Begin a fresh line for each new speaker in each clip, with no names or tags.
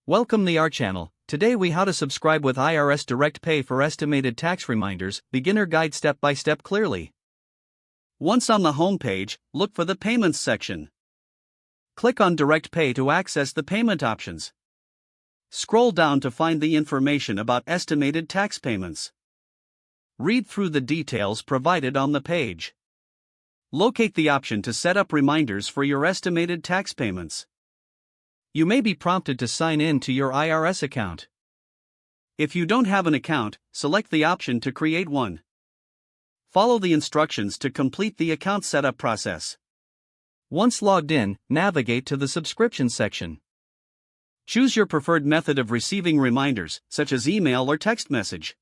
Welcome to our channel. Today we how to subscribe with IRS Direct Pay for estimated tax reminders, beginner guide step by step clearly. Once on the home page, look for the Payments section. Click on Direct Pay to access the payment options. Scroll down to find the information about estimated tax payments. Read through the details provided on the page. Locate the option to set up reminders for your estimated tax payments. You may be prompted to sign in to your IRS account. If you don't have an account, select the option to create one. Follow the instructions to complete the account setup process. Once logged in, navigate to the subscription section. Choose your preferred method of receiving reminders, such as email or text message.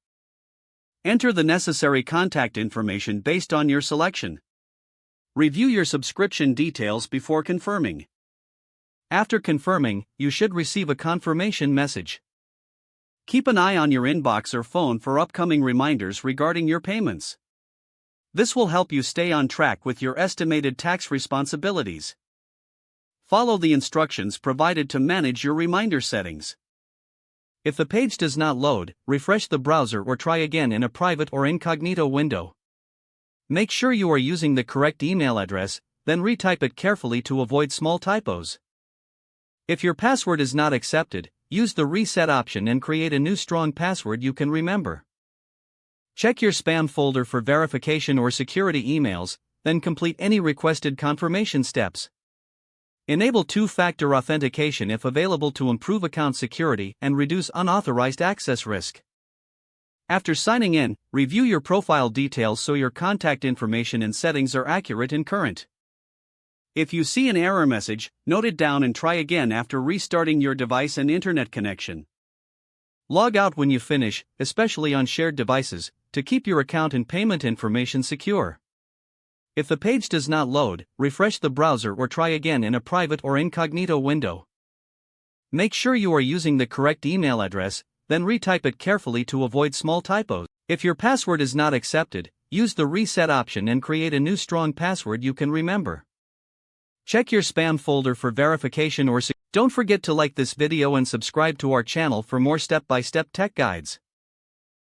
Enter the necessary contact information based on your selection. Review your subscription details before confirming. After confirming, you should receive a confirmation message. Keep an eye on your inbox or phone for upcoming reminders regarding your payments. This will help you stay on track with your estimated tax responsibilities. Follow the instructions provided to manage your reminder settings. If the page does not load, refresh the browser or try again in a private or incognito window. Make sure you are using the correct email address, then retype it carefully to avoid small typos. If your password is not accepted, use the reset option and create a new strong password you can remember. Check your spam folder for verification or security emails, then complete any requested confirmation steps. Enable two-factor authentication if available to improve account security and reduce unauthorized access risk. After signing in, review your profile details so your contact information and settings are accurate and current. If you see an error message, note it down and try again after restarting your device and internet connection. Log out when you finish, especially on shared devices, to keep your account and payment information secure. If the page does not load, refresh the browser or try again in a private or incognito window. Make sure you are using the correct email address, then retype it carefully to avoid small typos. If your password is not accepted, use the reset option and create a new strong password you can remember. Check your spam folder for verification or don't forget to like this video and subscribe to our channel for more step-by-step tech guides.